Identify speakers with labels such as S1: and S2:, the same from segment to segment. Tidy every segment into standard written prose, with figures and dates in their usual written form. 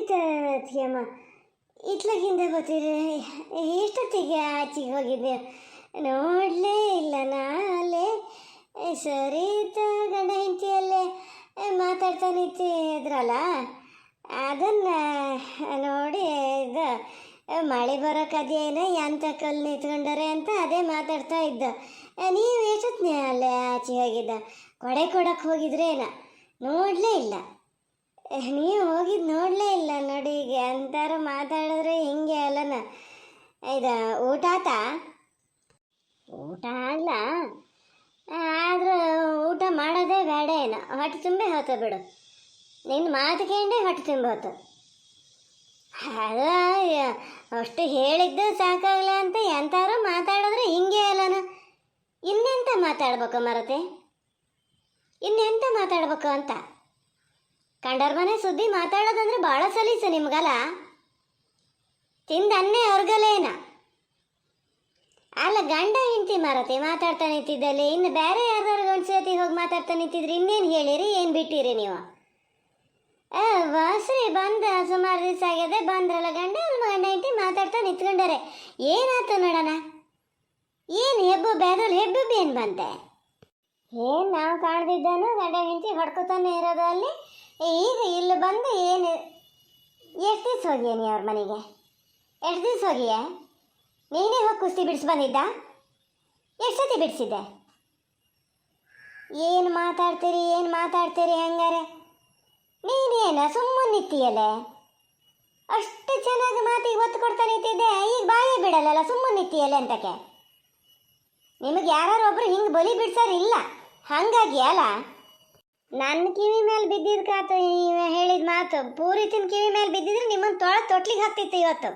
S1: ಸರಿತಮ್ಮ ಇತ್ಲಗಿಂದ ಗೊತ್ತಿದೆ. ಎಷ್ಟೊತ್ತಿಗೆ ಆಚೆಗೆ ಹೋಗಿದ್ದೆ ನೋಡಲೇ ಇಲ್ಲ. ನಾಳೆ ಸರಿತ ಗಂಡ ಹೆಂಡತಿಯಲ್ಲೇ ಮಾತಾಡ್ತಾ ನಿಂತಿದ್ರಲ್ಲ, ಅದನ್ನು ನೋಡಿ ಇದು ಮಳೆ ಬರೋಕ್ಕದೇನೋ ಎಂಥ ಕಲ್ಲು ನಿಂತ್ಕೊಂಡಾರೆ ಅಂತ ಅದೇ ಮಾತಾಡ್ತಾ ಇದ್ದ. ನೀವು ಎಷ್ಟೊತ್ತಿನ ಅಲ್ಲೇ ಆಚೆ ಹೋಗಿದ್ದ? ಕೊಡೆ ಕೊಡಕ್ಕೆ ಹೋಗಿದ್ರೇನ? ನೋಡಲೇ ಇಲ್ಲ. ನೀವು ಹೋಗಿದ್ದು ನೋಡಲೇ ಇಲ್ಲ ನೋಡಿ. ಈಗ ಅಂತಾರು ಮಾತಾಡಿದ್ರೆ ಹಿಂಗೆ ಅಲ್ಲನ. ಇದು ಊಟ ಆತಾ? ಊಟ ಅಲ್ಲ, ಆದರೂ ಊಟ ಮಾಡೋದೇ ಬೇಡ ಏನೋ. ಹೊಟ್ಟೆ ತುಂಬೆ ಹೋತ ಬಿಡು. ನಿನ್ನ ಮಾತು ಕೇಂಡೆ ಹೊಟ್ಟೆ ತುಂಬ ಹೋತು. ಅದ ಅಷ್ಟು ಹೇಳಿದ್ದು ಸಾಕಾಗಲ್ಲ ಅಂತ ಎಂತಾರು ಮಾತಾಡಿದ್ರೆ ಹಿಂಗೆ ಅಲ್ಲನ. ಇನ್ನೆಂತ ಮಾತಾಡ್ಬೇಕು ಮರತೆ? ಇನ್ನೆಂತ ಮಾತಾಡ್ಬೇಕು ಅಂತ ಕಂಡರ್ ಮನೆ ಸುದ್ದಿ ಮಾತಾಡೋದಂದ್ರೆ ಭಾಳ ಸಲೀಸು ನಿಮ್ಗಲ್ಲ. ತಿಂದನ್ನೇ ಹೊರ್ಗಲೇನ ಅಲ್ಲ. ಗಂಡ ಹೆಂಡತಿ ಮರತೆ ಮಾತಾಡ್ತಾ ನಿಂತಿದ್ದಲ್ಲಿ ಇನ್ನು ಬೇರೆ ಯಾರ್ದಾರು ಗಂಡಸತಿ ಹೋಗಿ ಮಾತಾಡ್ತಾ ನಿಂತಿದ್ರಿ ಇನ್ನೇನು ಹೇಳಿರಿ, ಏನು ಬಿಟ್ಟಿರಿ ನೀವು? ವಾಸ್ರಿ ಬಂದ ಸುಮಾರು ದಿವಸ ಆಗ್ಯದೆ, ಬಂದ್ರಲ್ಲ ಗಂಡ ಹೆಂಡತಿ ಮಾತಾಡ್ತಾ ನಿಂತ್ಕೊಂಡಾರೆ. ಏನಾಯ್ತು ನೋಡೋಣ? ಏನು ಹೆಬ್ಬು ಬೇದಲ್ಲಿ ಹೆಬ್ಬು ಏನು ಬಂತೆ? ಏನು ನಾವು ಕಾಣ್ದಿದ್ದಾನು ಗಂಡ ಹೆಂಡತಿ ಹೊಡ್ಕೊತಾನೆ ಇರೋದು ಅಲ್ಲಿ. ಈಗ ಇಲ್ಲಿ ಬಂದು ಏನು ಎಷ್ಟು ದಿವ್ಸ ಹೋಗಿಯೇ ನೀ ಅವ್ರ ಮನೆಗೆ? ಎಷ್ಟು ದಿವ್ಸ ಹೋಗಿಯೇ? ನೀನೇ ಹೋಗಿ ಕುಸ್ತಿ ಬಿಡಿಸಿ ಬಂದಿದ್ದ? ಎಷ್ಟು ಸತಿ ಬಿಡಿಸಿದ್ದೆ? ಏನು ಮಾತಾಡ್ತೀರಿ ಹಂಗಾರೆ? ನೀನೇನು ಸುಮ್ಮನೆ ನಿಂತೀಯಲ್ಲೇ? ಅಷ್ಟು ಚೆನ್ನಾಗಿ ಮಾತಿಗೆ ಒತ್ತು ಕೊಡ್ತಾ ನಿಂತಿದ್ದೆ, ಈಗ ಬಾಯೇ ಬಿಡಲ್ಲ, ಸುಮ್ಮನೆ ನಿಂತೀಯಲ್ಲ ಅಂತಕ್ಕೆ. ನಿಮಗೆ ಯಾರು ಒಬ್ರು ಹಿಂಗೆ ಬಲಿ ಬಿಡ್ಸಾರಿಲ್ಲ, ಹಾಗಾಗಿ ಅಲ್ಲ. ನನ್ನ ಕಿವಿ ಮೇಲೆ ಬಿದ್ದಿದ್ದು ಕಾತು ನೀವು ಹೇಳಿದ ಮಾತು ಪೂರಿತಿನ ಕಿವಿ ಮೇಲೆ ಬಿದ್ದಿದ್ರೆ ನಿಮ್ಮನ್ನು ತೊಟ್ಲಿಗೆ ಹಾಕ್ತಿತ್ತು ಇವತ್ತು.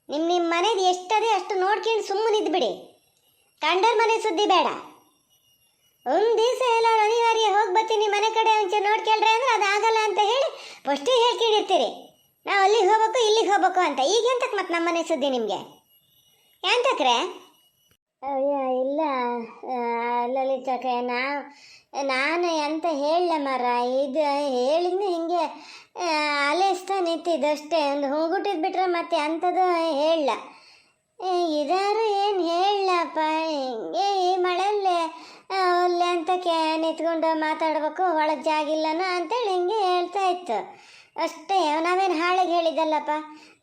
S1: ನಿಮ್ಮ ಮನೇದು ಎಷ್ಟದೇ ಅಷ್ಟು ನೋಡ್ಕೊಂಡು ಸುಮ್ಮನೆ ಇದ್ಬಿಡಿ. ಕಂಡರ್ ಮನೆ ಸುದ್ದಿ ಬೇಡ. ಒಂದು ದಿವಸ ಎಲ್ಲ ಅನಿವಾರ್ಯ ಹೋಗಿ ಬರ್ತೀನಿ ಮನೆ ಕಡೆ ಒಂಚೂರು ನೋಡ್ಕೊಳ್ರಿ ಅಂದ್ರೆ ಅದು ಆಗಲ್ಲ ಅಂತ ಹೇಳಿ ಫಸ್ಟೇ ಹೇಳ್ಕೊಂಡಿರ್ತೀರಿ. ನಾವು ಅಲ್ಲಿಗೆ ಹೋಗ್ಬೇಕು ಇಲ್ಲಿಗೆ ಹೋಗ್ಬೇಕು ಅಂತ. ಈಗ ಎಂತಕ್ಕೆ ಮತ್ತೆ ನಮ್ಮ ಮನೆ ಸುದ್ದಿ ನಿಮಗೆ ಎಂತಕ್ರೆ? ಇಲ್ಲ ಲಲಿತಕ್ಕೆ ನಾನು ಎಂತ ಹೇಳಲ ಮರ. ಇದು ಹೇಳಿದ್ನು ಹಿಂಗೆ ಅಲೆಸ್ತಾ ನಿಂತಿದ್ದಷ್ಟೇ. ಒಂದು ಹೋಗ್ಬಿಟ್ಟಿದ್ದು ಬಿಟ್ರೆ ಮತ್ತೆ ಅಂಥದ್ದು ಹೇಳಲ್ಲ. ಇದಾರು ಏನು ಹೇಳಪ್ಪ, ಹಿಂಗೆ ಈ ಮಳೆಯಲ್ಲೇ ಒಲ್ಲೆ ಅಂತಕ್ಕೆ ನಿಂತ್ಕೊಂಡು ಮಾತಾಡ್ಬೇಕು, ಒಳಗೆ ಜಾಗಿಲ್ಲನ ಅಂತೇಳಿ ಹಿಂಗೆ ಹೇಳ್ತಾ ಇತ್ತು ಅಷ್ಟೇ. ನಾವೇನು ಹಾಳಿಗೆ ಹೇಳಿದ್ದಲ್ಲಪ್ಪ,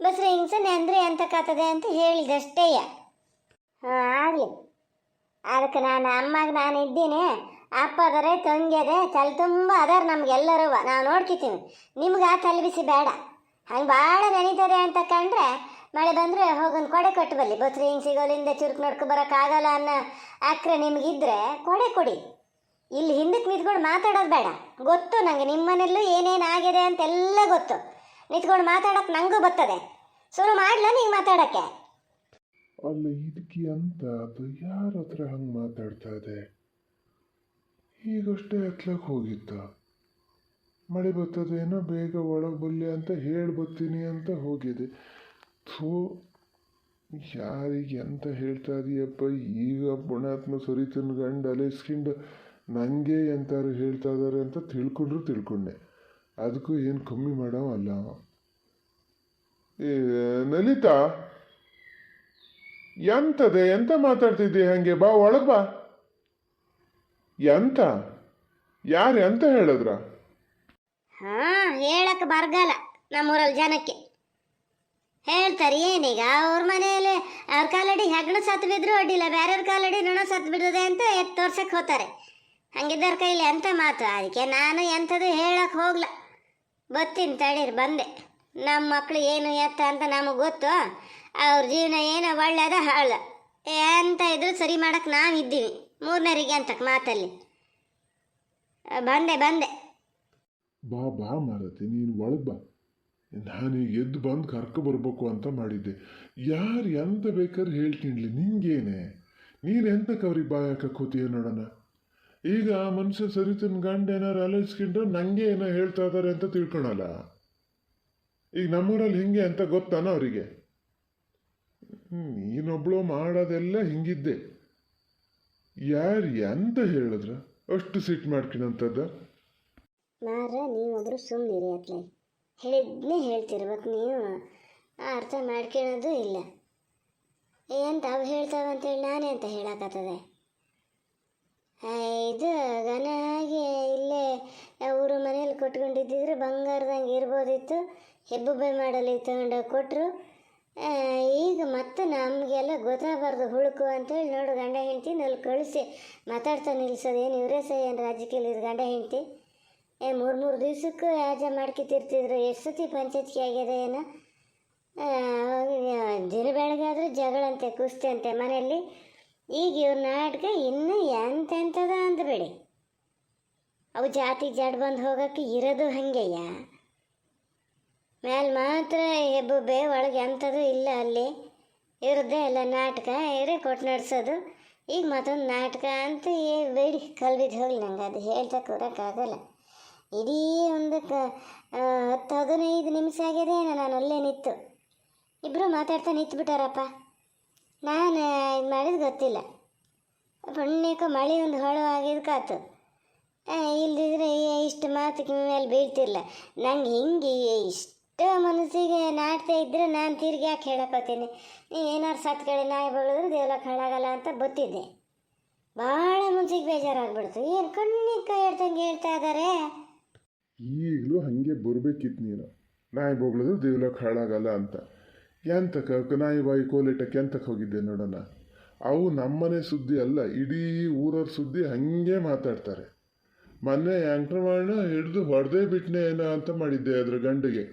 S1: ಬಸ್ರಿ ಹಿಂಗ್ಸನೆ ಅಂದರೆ ಎಂತಕ್ಕಾಗ್ತದೆ ಅಂತ ಹೇಳಿದಷ್ಟೇ. ಆಗಲಿ, ಅದಕ್ಕೆ ನಾನು ಅಮ್ಮಗೆ ನಾನು ಇದ್ದೀನಿ. ಅಪ್ಪ ಅದರೇ ತಂಗ್ಯದೆ ತಲೆ ತುಂಬ ಅದಾರ ನಮಗೆಲ್ಲರೂ. ನಾವು ನೋಡ್ಕಿತೀವಿ. ನಿಮ್ಗೆ ಆ ತಲೆ ಬಿಸಿ ಬೇಡ. ಹಂಗೆ ಭಾಳ ನೆನೀತದೆ ಅಂತ ಕಂಡ್ರೆ ಮಳೆ ಬಂದರೆ ಹೋಗೊಂದು ಕೊಡೆ ಕೊಟ್ಟು ಬರಲಿ. ಬಸ್ರಿ ಹಿಂಗೆ ಸಿಗೋಲಿಂದ ಚುರುಕು ನೋಡ್ಕೊ ಬರೋಕ್ಕಾಗಲ್ಲ ಅನ್ನೋ ಅಕ್ರೆ ನಿಮಗಿದ್ರೆ ಕೊಡೆ ಕೊಡಿ. ಇಲ್ಲಿ ಹಿಂದಕ್ಕೆ ನಿಂತ್ಕೊಂಡು ಮಾತಾಡೋದು ಬೇಡ. ಗೊತ್ತು ನನಗೆ ನಿಮ್ಮ ಮನೆಯಲ್ಲೂ ಏನೇನು ಆಗಿದೆ ಅಂತೆಲ್ಲ ಗೊತ್ತು. ನಿಂತ್ಕೊಂಡು ಮಾತಾಡೋಕೆ ನನಗೂ ಬರ್ತದೆ. ಶುರು ಮಾಡಲ ನೀವು ಮಾತಾಡೋಕ್ಕೆ?
S2: ಅಲ್ಲ ಇದಕ್ಕೆ ಅಂತ ಅದು ಯಾರ ಹತ್ರ ಹಂಗೆ ಮಾತಾಡ್ತಾ ಇದೆ? ಈಗಷ್ಟೇ ಹತ್ಲಕ್ಕೆ ಹೋಗಿದ್ದ. ಮಳೆ ಬರ್ತದೇನೋ ಬೇಗ ಒಳಗೆ ಬಲ್ಲಿ ಅಂತ ಹೇಳಿ ಬರ್ತೀನಿ ಅಂತ ಹೋಗಿದೆ. ಥೂ, ಯಾರಿಗೆ ಅಂತ ಹೇಳ್ತಾ ಇದೀಯಪ್ಪ? ಈಗ ಪುಣಾತ್ಮ ಸರಿತನ ಗಂಡ ಅಲೆಸ್ಕೊಂಡು ನನಗೆ ಎಂತಾರು ಹೇಳ್ತಾ ಇದ್ದಾರೆ ಅಂತ ತಿಳ್ಕೊಂಡೆ. ಅದಕ್ಕೂ ಏನು ಕಮ್ಮಿ ಮಾಡವ ಅಲ್ಲ. ಲಲಿತಾ, ಎಂತದೆ? ಎಂತ ಮಾತಾಡ್ತಿದ್ದೆ ಹಂಗೆ? ಬಾ ಒಳಗೆ ಬಾ. ಎಂತ? ಯಾರು ಎಂತ ಹೇಳಿದ್ರ?
S1: ಹೇಳಕ್ಕೆ ಬರಗಲ್ಲ ನಮ್ಮೂರಲ್ಲಿ ಜನಕ್ಕೆ. ಹೇಳ್ತಾರೆ ಏನೀಗ? ಅವ್ರ ಮನೆಯಲ್ಲಿ ಅವ್ರ ಕಾಲಡಿ ಹೆಗ್ಣ ಸತ್ತು ಬಿದ್ರು ಅಡ್ಡಿಲ್ಲ, ಬೇರೆಯವ್ರ ಕಾಲಡಿ ಋಣ ಸತ್ತು ಬಿಡದೆ ಅಂತ ಎತ್ತು ತೋರ್ಸಕ್ಕೆ ಹೋಗ್ತಾರೆ. ಹಂಗಿದ್ದವ್ರ ಕೈಲಿ ಎಂತ ಮಾತು? ಅದಕ್ಕೆ ನಾನು ಎಂಥದ್ದು ಹೇಳಕ್ಕೆ ಹೋಗ್ಲ. ಬತ್ತೀನಿ ತಡೀರಿ, ಬಂದೆ. ನಮ್ಮ ಮಕ್ಕಳು ಏನು ಎತ್ತ ಅಂತ ನಮಗೆ ಗೊತ್ತು. ಅವ್ರ ಜೀವನ ಏನೋ ಒಳ್ಳೆಯದ ಹಾಳ ಎಂತ ಇದ್ರು ಸರಿ ಮಾಡಕ್ಕೆ ನಾವು ಇದ್ದೀವಿ. ಮೂರನೇರಿಗೆ ಅಂತಕ್ಕೆ ಮಾತಲ್ಲಿ ಬಂದೆ.
S2: ಬಾ ಬಾ ಮಾರತಿ, ನೀನು ಒಳಗೆ ಬಾ. ನಾನೀಗ ಎದ್ದು ಬಂದು ಕರ್ಕೊ ಬರ್ಬೇಕು ಅಂತ ಮಾಡಿದ್ದೆ. ಯಾರು ಎಂತ ಬೇಕಾದ್ರೆ ಹೇಳ್ತೀನಿ, ನಿಂಗೇನೆ? ನೀನು ಎಂತಕ್ಕೆ ಅವ್ರಿಗೆ ಬಾಯ್ ಹಾಕಕ್ಕೆ ಹೋತೀಯ ನೋಡೋಣ. ಈಗ ಆ ಮನುಷ್ಯ ಸರಿತನ ಗಂಡ ಏನಾರು ಅಲೈಸ್ಕೊಂಡ್ರೆ ನನಗೆ ಏನೋ ಹೇಳ್ತಾ ಇದ್ದಾರೆ ಅಂತ ತಿಳ್ಕೊಳಲ್ಲ. ಈಗ ನಮ್ಮೂರಲ್ಲಿ ಹಿಂಗೆ ಅಂತ ಗೊತ್ತಾನ ಅವರಿಗೆ? ನೀನೊಬ್ಳು ಮಾಡೋದೆಲ್ಲ ಹಿಂಗಿದ್ದೆ. ಯಾರು ಎಂತ ಹೇಳಿದ್ರ ಅಷ್ಟು ಸಿಟ್ಟು ಮಾಡ್ಕೊಳಂಥದ್ದು?
S1: ಮಾರ ನೀವೊಬ್ರು ಸುಮ್ಮನಿರಿ ಅತ್ಲೆ. ಹೇಳಿದ್ನೇ ಹೇಳ್ತಿರ್ಬೇಕು ನೀವು, ಅರ್ಥ ಮಾಡ್ಕೊಳ್ಳೋದು ಇಲ್ಲ. ಎಂತ ಅವು ಹೇಳ್ತಾವಂತೇಳಿ ನಾನೇ ಅಂತ ಹೇಳಕತ್ತದೆ. ಇದು ಗನಾಗೆ ಇಲ್ಲೇ ಊರು ಮನೇಲಿ ಕೊಟ್ಕೊಂಡಿದ್ದಿದ್ರೆ ಬಂಗಾರದಂಗೆ ಇರ್ಬೋದಿತ್ತು, ಹೆಬ್ಬುಬ್ಬೆ ಮಾಡಲಿ ತಗೊಂಡೋಗಿ ಕೊಟ್ಟರು. ಈಗ ಮತ್ತೆ ನಮಗೆಲ್ಲ ಗೊತ್ತಾಗಬಾರ್ದು ಹುಳುಕು ಅಂತೇಳಿ ನೋಡು ಗಂಡ ಹೆಂಡ್ತಿ ನಲ್ಲಿ ಕಳಿಸಿ ಮಾತಾಡ್ತಾ ನಿಲ್ಸೋದು. ಏನು ಇವರೇ ಸಹ ಏನು ರಾಜಕೀಯಲ್ಲಿ ಗಂಡ ಹೆಂಡ್ತಿ 3 ದಿವ್ಸಕ್ಕೂ ಯಾಜ ಮಾಡ್ಕೊತಿರ್ತಿದ್ರು. ಎಷ್ಟು ಸತಿ ಪಂಚಾಯತ್ಗೆ ಆಗ್ಯದ ಏನೋ. ದಿನ ಬೆಳಗಾದ್ರೆ ಜಗಳಂತೆ ಕುಸ್ತಿ ಅಂತೆ ಮನೆಯಲ್ಲಿ. ಈಗ ಇವ್ರ ನಾಟಕ ಇನ್ನೂ ಎಂತೆಂಥದ ಅಂದ್ಬೇಡಿ. ಅವು ಜಾತಿಗೆ ಜಡ್ ಬಂದು ಹೋಗೋಕ್ಕೆ ಇರೋದು ಹಾಗೆಯ್ಯ. ಮೇಲೆ ಮಾತ್ರ ಹೆಬ್ಬುಬ್ಬೆ, ಒಳಗೆ ಎಂಥದ್ದು ಇಲ್ಲ ಅಲ್ಲಿ. ಇವ್ರದ್ದೇ ಎಲ್ಲ ನಾಟಕ, ಇವರೇ ಕೊಟ್ಟು ನಡೆಸೋದು. ಈಗ ಮತ್ತೊಂದು ನಾಟಕ ಅಂತ ಬೇಡಿ ಕಲ್ಬಿದ್ದು ಹೋಗ್ಲಿ. ನಂಗೆ ಅದು ಹೇಳ್ತಾ ಕೂರೋಕ್ಕಾಗಲ್ಲ. ಇಡೀ ಒಂದು 10-15 ನಿಮಿಷ ಆಗಿದೆ ನಾನು ಅಲ್ಲೇ ನಿಂತು. ಇಬ್ಬರು ಮಾತಾಡ್ತಾ ನಿಂತ್ಬಿಟ್ಟಾರಪ್ಪ. ನಾನು ಇದು ಮಾಡಿದ್ದು ಗೊತ್ತಿಲ್ಲ. ಪುಣ್ಯಕ್ಕೆ ಮಳೆ ಒಂದು ಹೊಳು ಆಗಿದ್ಕಾತು. ಇಲ್ದಿದ್ರೆ ಇಷ್ಟು ಮಾತಿಗೆ ಮೇಲೆ ಬೀಳ್ತಿರಲ್ಲ. ನಂಗೆ ಹಿಂಗೆ ಇಷ್ಟ ಮನಸ್ಸಿಗೆ ನಾಟ್ತಾ ಇದ್ದರೆ ನಾನು ತಿರುಗಿ ಯಾಕೆ ಹೇಳಕೋತೀನಿ. ಏನಾರು ಸತ್ ಕಡೆ ನಾಯಿ ಬಗಳಿದ್ರೆ ದೇವ್ಲಕ್ಕೆ ಹಾಳಾಗಲ್ಲ ಅಂತ ಗೊತ್ತಿದ್ದೆ. ಭಾಳ ಮನ್ಸಿಗೆ ಬೇಜಾರಾಗ್ಬಿಡ್ತು. ಏನು ಕಣ್ಣಿಗೆ ಕೈ ಹೇಳ್ದಂಗೆ ಹೇಳ್ತಾ ಇದ್ದಾರೆ.
S2: ಈಗಲೂ ಹಾಗೆ ಬರಬೇಕಿತ್ತು ನೀನು. ನಾಯಿ ಬೊಗಳಿದ್ರು ದೇವ್ಲಕ್ಕೆ ಹಾಳಾಗಲ್ಲ ಅಂತ. ಎಂತಕ್ಕೆ ನಾಯಿ ಬಾಯಿ ಕೋಲಿಟ್ಟಕ್ಕೆ ಎಂತಕ್ಕೆ ಹೋಗಿದ್ದೆ ನೋಡೋಣ. ಅವು ನಮ್ಮನೆ ಸುದ್ದಿ ಅಲ್ಲ, ಇಡೀ ಊರವ್ರ ಸುದ್ದಿ ಹಾಗೆ ಮಾತಾಡ್ತಾರೆ. ಮೊನ್ನೆ ಅಂಕ್ರಮಣ ಹಿಡಿದು ಹೊಡೆದೇ ಬಿಟ್ಟನೆ ಏನೋ ಅಂತ ಮಾಡಿದ್ದೆ ಅದ್ರ ಗಂಡಿಗೆ.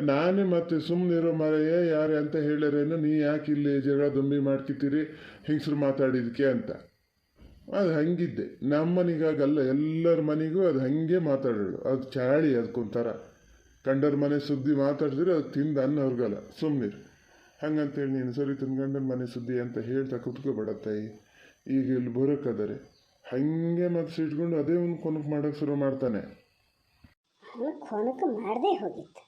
S2: ನಾನೇ ಮತ್ತೆ ಸುಮ್ಮನಿರೋ ಮರೆಯೇ ಯಾರೇ ಅಂತ ಹೇಳ್ಯಾರೇನೋ, ನೀ ಯಾಕೆ ಇಲ್ಲಿ ಜಗಳ ದುಂಬಿ ಮಾಡ್ಕಿತೀರಿ ಹಿಂಗ್ಸ್ರು ಮಾತಾಡಿದಕ್ಕೆ ಅಂತ. ಅದು ಹಂಗಿದ್ದೆ. ನಮ್ಮ ಮನೆಗಾಗಲ್ಲ, ಎಲ್ಲರ ಮನೆಗೂ ಅದು ಹಾಗೆ ಮಾತಾಡೋಳು. ಅದು ಚಾಳಿ ಅದಕ್ಕೊಂಥರ. ಗಂಡರ ಮನೆ ಸುದ್ದಿ ಮಾತಾಡಿದ್ರೆ ಅದು ತಿಂದು ಅನ್ನ ಅವ್ರಿಗಲ್ಲ. ಸುಮ್ಮನಿರು. ಹಂಗಂತೇಳಿ ನೀನು ಸರಿ ತನ್ನ ಗಂಡನ ಮನೆ ಸುದ್ದಿ ಅಂತ ಹೇಳ್ತಾ ಕುತ್ಕೊಬೇಡತ್ತಾಯಿ. ಈಗ ಇಲ್ಲಿ ಬರೋಕ್ಕಾದರೆ ಹಾಗೆ ಮತ್ತೆ ಸಿಟ್ಕೊಂಡು ಅದೇ ಒಂದು ಕೊನಕ್ ಮಾಡೋಕ್ಕೆ ಶುರು ಮಾಡ್ತಾನೆ.
S1: ಕೊನಕ್ಕೆ ಮಾಡದೇ ಹೋಗಿತ್ತು.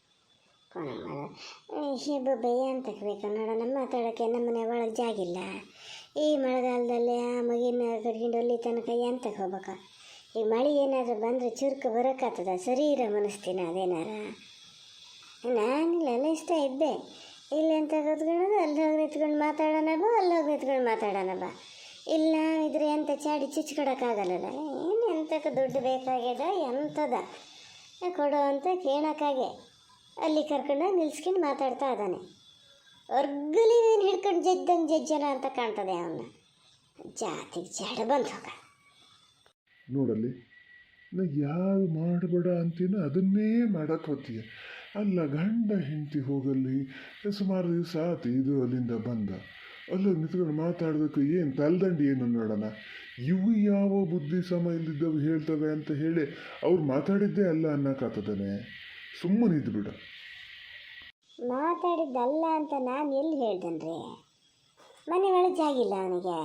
S1: ಹೆಬ್ಬುಬ್ಬೆ ಅಂತಕ್ಕೆ ಬೇಕು ನೋಡೋಣ ಮಾತಾಡೋಕ್ಕೆ. ನಮ್ಮನೆ ಒಳಗೆ ಜಾಗಿಲ್ಲ. ಈ ಮಳೆಗಾಲದಲ್ಲಿ ಆ ಮಗಿನ ಕಟ್ಕೊಂಡು ಅಲ್ಲಿ ತನಕ ಎಂತಕ್ಕೆ ಹೋಗ್ಬೇಕ. ಈ ಮಳೆ ಏನಾದರೂ ಬಂದರೆ ಚುರುಕು ಬರೋಕ್ಕಾಗ್ತದ. ಸರಿ ಇರೋ ಮನಸ್ತಿನ ಅದೇನಾರ. ನಾನಿಲ್ಲ ಇಷ್ಟ ಇದ್ದೆ. ಇಲ್ಲಿ ಅಂತ ಕೂತ್ಕೊಳ್ಳೋದು, ಅಲ್ಲಿ ಹೋಗಿ ನಿಂತ್ಕೊಂಡು ಮಾತಾಡೋಣ ಬಾ, ಅಲ್ಲಿ ಹೋಗಿ ನಿಂತ್ಕೊಂಡು ಮಾತಾಡೋಣ ಬಾ. ಇಲ್ಲ ಇದ್ರೆ ಎಂತ ಚಾಡಿ ಚುಚ್ಕೊಡೋಕ್ಕಾಗಲ್ಲ. ಏನು ಎಂತಕ್ಕೆ ದುಡ್ಡು ಬೇಕಾಗ್ಯದ ಎಂಥದ ಕೊಡೋ ಅಂತ ಕೇಳೋಕ್ಕಾಗೆ ಅಲ್ಲಿ ಕರ್ಕೊಂಡೋಗಿ ನಿಲ್ಸ್ಕೊಂಡು ಮಾತಾಡ್ತಾ ಇದ್ದಾನೆ. ಹೊರ್ಗಲಿ ನೀನು ಹಿಡ್ಕೊಂಡು ಜಜ್ಜನ ಅಂತ ಕಾಣ್ತದೆ ಅವನ್ನ. ಜಾತಿಗೆ ಜಡ ಬಂದು ಹೋಗ
S2: ನೋಡಲ್ಲಿ, ನಾ ಯಾವುದು ಮಾಡಬೇಡ ಅಂತೀನೋ ಅದನ್ನೇ ಮಾಡಕ್ಕೆ ಹೋಗ್ತೀಯ. ಅಲ್ಲ, ಗಂಡ ಹೆಂಡತಿ ಹೋಗಲ್ಲಿ ಸುಮಾರು ದಿವಸ ಆತು ಇದು ಅಲ್ಲಿಂದ ಬಂದ. ಅಲ್ಲೋಗಿ ನಿಂತ್ಕೊಂಡು ಮಾತಾಡೋದಕ್ಕೆ ಏನು ತಲೆದಂಡಿ ಏನು ನೋಡೋಣ. ಇವು ಯಾವ ಬುದ್ಧಿ ಸಮ ಇಲ್ಲಿದ್ದವು ಹೇಳ್ತವೆ ಅಂತ ಹೇಳಿ ಅವ್ರು ಮಾತಾಡಿದ್ದೇ ಅಲ್ಲ ಅನ್ನೋಕ್ಕಾಗ್ತದಾನೆ. ಸುಮ್ಮನೆ ಇದ್ಬಿಡ.
S1: ಮಾತಾಡಿದ್ದಲ್ಲ ಅಂತ ನಾನು ಎಲ್ಲಿ ಹೇಳ್ದನ್ರಿ. ಮನೆ ಒಳಗೆ ಜಾಗಿಲ್ಲ ಅವನಿಗೆ.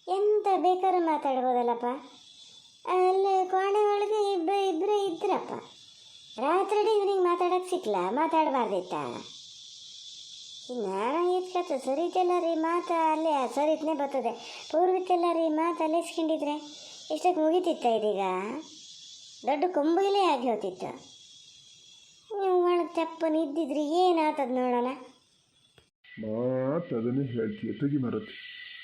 S1: ಎಂತ ಬೇಕಾದ್ರೂ ಮಾತಾಡ್ಬೋದಲ್ಲಪ್ಪ. ಅಲ್ಲಿ ಕೋಣೆ ಒಳಗೆ ಇಬ್ಬರೇ ಇದ್ರಪ್ಪ. ರಾತ್ರಿ ಇವನಿಗೆ ಮಾತಾಡೋಕ್ಕೆ ಸಿಕ್ಕಲ್ಲ, ಮಾತಾಡಬಾರ್ದಿತ್ತ. ನಾನು ಎತ್ಕತ್ತ ಸರಿತೆಲ್ಲ ರೀ ಮಾತು ಅಲ್ಲೇ ಸರಿತನೇ ಬರ್ತದೆ. ಪೂರ್ವಿತೆಲ್ಲ ರೀ ಮಾತು ಅಲ್ಲೇ ಇಸ್ಕೊಂಡಿದ್ರೆ ಇಷ್ಟಕ್ಕೆ ಮುಗಿತಿತ್ತ. ಇದೀಗ ದೊಡ್ಡ ಕೊಂಬೈಲೇ ಆಗಿ ಹೋಗ್ತಿತ್ತು. ನೀವು ಒಳಗೆ ತಪ್ಪನ ಇದ್ದಿದ್ರಿ ಏನಾಗ್ತದ ನೋಡೋಣ.
S2: ಮಾತು ಅದನ್ನೇ ಹೇಳ್ತೀಯ. ತೆಗಿ ಮರತ್ತೆ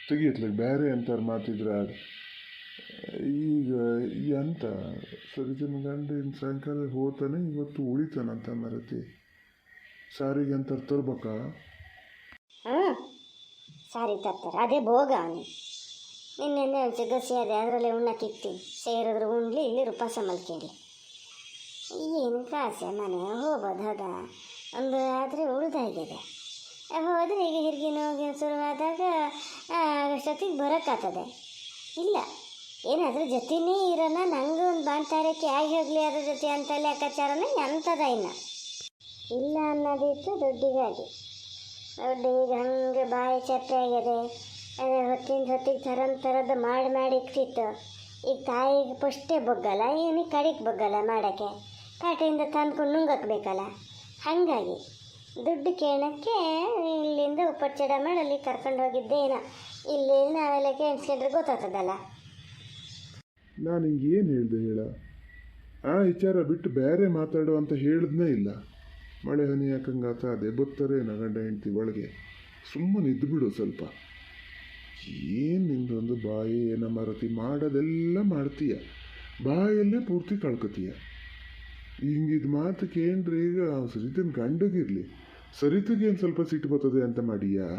S2: ತೆಗಿಯತ್ಲಾಗ ಬೇರೆ ಅಂತಾರೆ ಮಾತಿದ್ರೆ. ಅದು ಈಗ ಎಂತ ಸರಿತನ ಗಂಡ ಇನ್ನು ಸಾಯಂಕಾಲ ಹೋಗ್ತಾನೆ, ಇವತ್ತು ಉಳಿತಾನಂತ ಮರತಿ. ಸಾರಿಗೆ ಅಂತಾರೆ ತರ್ಬೇಕಾ?
S1: ಹಾಂ ಸಾರಿ ತರ್ತಾರೆ. ಅದೇ ಭೋಗ ಅವನಿಗೆ. ನಿನ್ನೆ ಗಸಿ ಅದೇ ಅದರಲ್ಲೇ ಉಣ್ಣಕ್ಕಿಕ್ತಿ. ಸೇರಿದ್ರು ಉಣ್ಲಿ, ಇಲ್ಲಿ ರೂಪಾಸ ಮಲ್ಕೇಳಿ. ಏನು ಕಾಸೆ ಮನೆ ಹೋಗ್ಬೋದು. ಹೌದ ಒಂದು ಆದರೆ ಉಳ್ದಾಗಿದೆ. ಹೋದರೆ ಈಗ ಹಿರಿಗಿನ ಹೋಗಿ ಶುರುವಾದಾಗ ಅಷ್ಟೊತ್ತಿಗೆ ಬರೋಕ್ಕಾಗ್ತದೆ. ಇಲ್ಲ ಏನಾದರೂ ಜೊತೆನೇ ಇರೋಣ. ನನಗೂ ಒಂದು ಬಾಣ್ತಾರಕ್ಕೆ ಆಗಿ ಹೋಗಲಿ ಅದ್ರ ಜೊತೆ ಅಂತ ಲೆಕ್ಕಾಚಾರನ ಎಂಥದ ಇನ್ನು ಇಲ್ಲ ಅನ್ನೋದಿತ್ತು. ದುಡ್ಡಿಗಾಗಿ ದುಡ್ಡಿಗೆ ಹಂಗೆ ಬಾಯಿ ಚಪ್ಪೆ ಆಗಿದೆ. ಹೊತ್ತಿಗೆ ಥರದ್ದು ಮಾಡಿ ಇಕ್ತಿತ್ತು. ಈಗ ತಾಯಿಗೆ ಫಸ್ಟೇ ಬೊಗ್ಗಲ್ಲ, ಇವನಿಗೆ ಕಡಿಗೆ ಬೊಗ್ಗಲ್ಲ ಮಾಡೋಕ್ಕೆ. ಪೇಟೆಯಿಂದ ತಂದ್ಕೊಂಡು ನುಂಗಕ್ಕೆ ಬೇಕಲ್ಲ. ಹಾಗಾಗಿ ದುಡ್ಡು ಕೇಳೋಕ್ಕೆ ಇಲ್ಲಿಂದ ಉಪಚಡ ಮಾಡಿ ಅಲ್ಲಿ ಕರ್ಕೊಂಡು ಹೋಗಿದ್ದೇನೋ. ಇಲ್ಲಿ ನಾವೆಲ್ಲ ಕೇಳಿಸ್ಕೊಂಡ್ರೆ ಗೊತ್ತಾಗ್ತದಲ್ಲ.
S2: ನಾನು ಹಿಂಗೆ ಏನು ಹೇಳಿದೆ ಹೇಳ? ಆ ವಿಚಾರ ಬಿಟ್ಟು ಬೇರೆ ಮಾತಾಡು ಅಂತ ಹೇಳಿದ್ನೇ ಇಲ್ಲ. ಮಳೆ ಹನಿ ಯಾಕಂಗಾತ ಅದೇ ಬರ್ತಾರೆ ಗಂಡ ಹೆಂಡ್ತಿ ಒಳಗೆ. ಸುಮ್ಮನೆ ಇದ್ದುಬಿಡು ಸ್ವಲ್ಪ. ಏನು ನಿಂದೊಂದು ಬಾಯಿ ಏನ ಮಾರತಿ, ಮಾಡೋದೆಲ್ಲ ಮಾಡ್ತೀಯ, ಬಾಯಲ್ಲೇ ಪೂರ್ತಿ ಕಳ್ಕೊತೀಯ. ಹಿಂಗಿದ್ ಮಾತು ಕೇಳ್ರಿ. ಈಗ ಸರಿತನ ಗಂಡಗಿರ್ಲಿ, ಸರಿತಿಗೆ ಏನು ಸ್ವಲ್ಪ ಸಿಟ್ಟು ಬರ್ತದೆ ಅಂತ ಮಾಡೀಯಾ?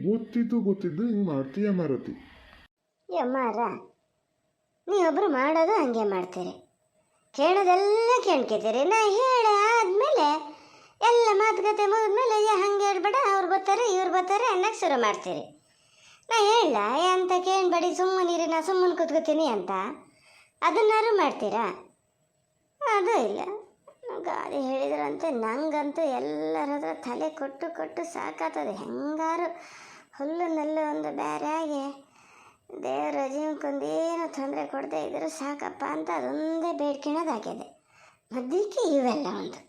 S2: ಗೊತ್ತಿದ್ದು ಹಿಂಗೆ ಮಾಡ್ತೀಯ ಮಾರತಿ.
S1: ಯಮ್ಮಾರ, ನೀವೊಬ್ಬರು ಮಾಡೋದು ಹಂಗೆ ಮಾಡ್ತೀರಿ, ಕೇಳೋದೆಲ್ಲ ಕೇಳ್ಕೊತೀರಿ. ನಾ ಹೇಳ ಆದಮೇಲೆ ಎಲ್ಲ ಮಾತುಕತೆ ಮುಗಿದ್ಮೇಲೆ ಹಂಗೆ ಹೇಳ್ಬೇಡ, ಅವ್ರು ಬರ್ತಾರೆ ಇವ್ರು ಬರ್ತಾರೆ ಅನ್ನಕ್ಕೆ ಶುರು ಮಾಡ್ತೀರಿ. ನಾ ಹೇಳ ಅಂತ ಕೇಳ್ಬೇಡಿ, ಸುಮ್ಮನಿರಿ, ನಾ ಸುಮ್ಮನೆ ಕೂತ್ಕೋತೀನಿ ಅಂತ, ಅದನ್ನಾರು ಮಾಡ್ತೀರಾ? ಅದು ಇಲ್ಲ. ಗಾದಿ ಹೇಳಿದ್ರಂತೆ ನಂಗಂತೂ ಎಲ್ಲರ ಹತ್ರ ತಲೆ ಕೊಟ್ಟು ಸಾಕಾಗ್ತದೆ. ಹೆಂಗಾರು ಹುಲ್ಲು ನೆಲ್ಲು ಒಂದು ಬೇರೆ ಆಗಿ ದೇವರ ಜೀವಕ್ಕೊಂದೇನು ತೊಂದರೆ ಕೊಡದೆ ಇದ್ರೆ ಸಾಕಪ್ಪ ಅಂತ ಅದೊಂದೇ ಬೇಡ್ಕೊಳ್ಳೋದಾಗಿದೆ. ಮಧ್ಯಕ್ಕೆ ಇವೆಲ್ಲ ಒಂದು